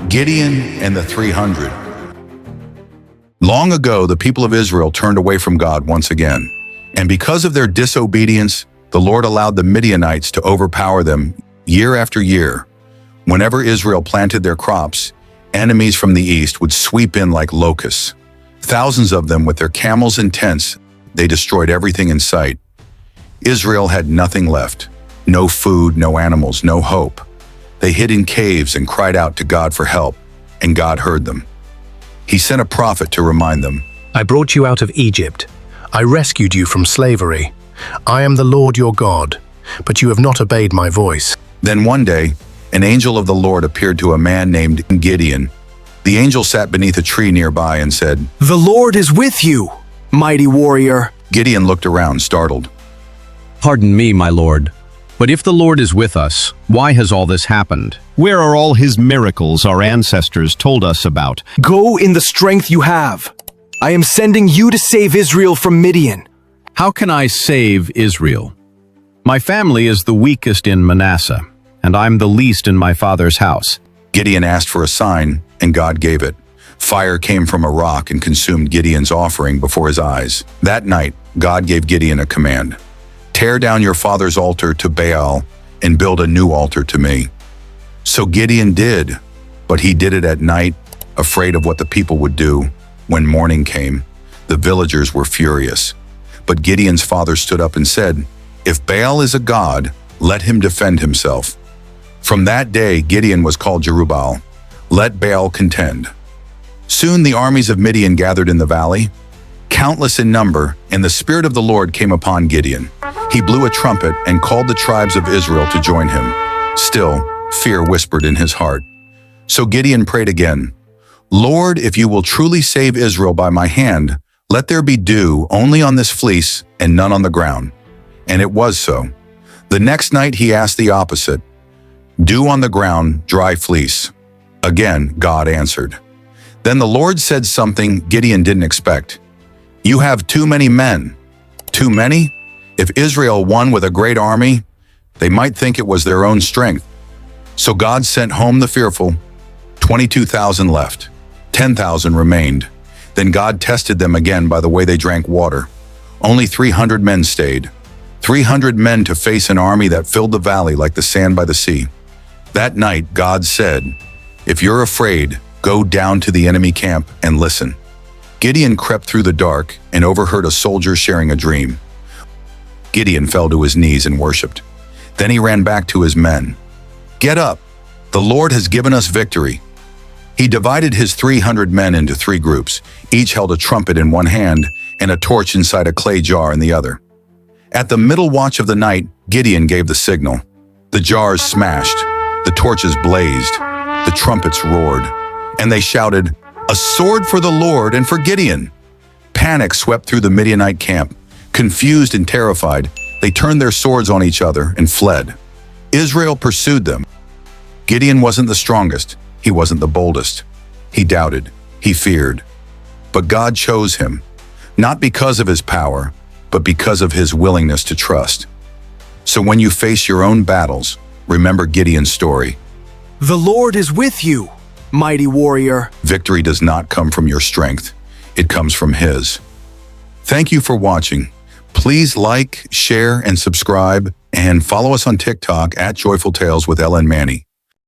Gideon and the 300. Long ago, the people of Israel turned away from God once again. And because of their disobedience, the Lord allowed the Midianites to overpower them year after year. Whenever Israel planted their crops, enemies from the east would sweep in like locusts. Thousands of them with their camels and tents, they destroyed everything in sight. Israel had nothing left. No food, no animals, no hope. They hid in caves and cried out to God for help, and God heard them. He sent a prophet to remind them, I brought you out of Egypt. I rescued you from slavery. I am the Lord your God, but you have not obeyed my voice. Then one day, an angel of the Lord appeared to a man named Gideon. The angel sat beneath a tree nearby and said, The Lord is with you, mighty warrior. Gideon looked around, startled. Pardon me, my lord, but if the Lord is with us, why has all this happened? Where are all his miracles our ancestors told us about? Go in the strength you have. I am sending you to save Israel from Midian. How can I save Israel? My family is the weakest in Manasseh, and I'm the least in my father's house. Gideon asked for a sign, and God gave it. Fire came from a rock and consumed Gideon's offering before his eyes. That night, God gave Gideon a command. Tear down your father's altar to Baal and build a new altar to me. So Gideon did, but he did it at night, afraid of what the people would do. When morning came, the villagers were furious. But Gideon's father stood up and said, If Baal is a god, let him defend himself. From that day, Gideon was called Jerubbaal. Let Baal contend. Soon the armies of Midian gathered in the valley, countless in number, and the Spirit of the Lord came upon Gideon. He blew a trumpet and called the tribes of Israel to join him. Still, fear whispered in his heart. So Gideon prayed again, Lord, if you will truly save Israel by my hand, let there be dew only on this fleece and none on the ground. And it was so. The next night he asked the opposite, dew on the ground, dry fleece. Again, God answered. Then the Lord said something Gideon didn't expect. You have too many men. Too many? If Israel won with a great army, they might think it was their own strength. So God sent home the fearful. 22,000 left. 10,000 remained. Then God tested them again by the way they drank water. Only 300 men stayed. 300 men to face an army that filled the valley like the sand by the sea. That night, God said, If you're afraid, go down to the enemy camp and listen. Gideon crept through the dark and overheard a soldier sharing a dream. Gideon fell to his knees and worshipped. Then he ran back to his men. Get up! The Lord has given us victory. He divided his 300 men into 3 groups. Each held a trumpet in one hand and a torch inside a clay jar in the other. At the middle watch of the night, Gideon gave the signal. The jars smashed, the torches blazed, the trumpets roared, and they shouted, A sword for the Lord and for Gideon! Panic swept through the Midianite camp. Confused and terrified, they turned their swords on each other and fled. Israel pursued them. Gideon wasn't the strongest. He wasn't the boldest. He doubted. He feared. But God chose him, not because of his power, but because of his willingness to trust. So when you face your own battles, remember Gideon's story. The Lord is with you, mighty warrior. Victory does not come from your strength. It comes from his. Thank you for watching. Please like, share, and subscribe, and follow us on TikTok at Joyful Tales with Ellen Manny.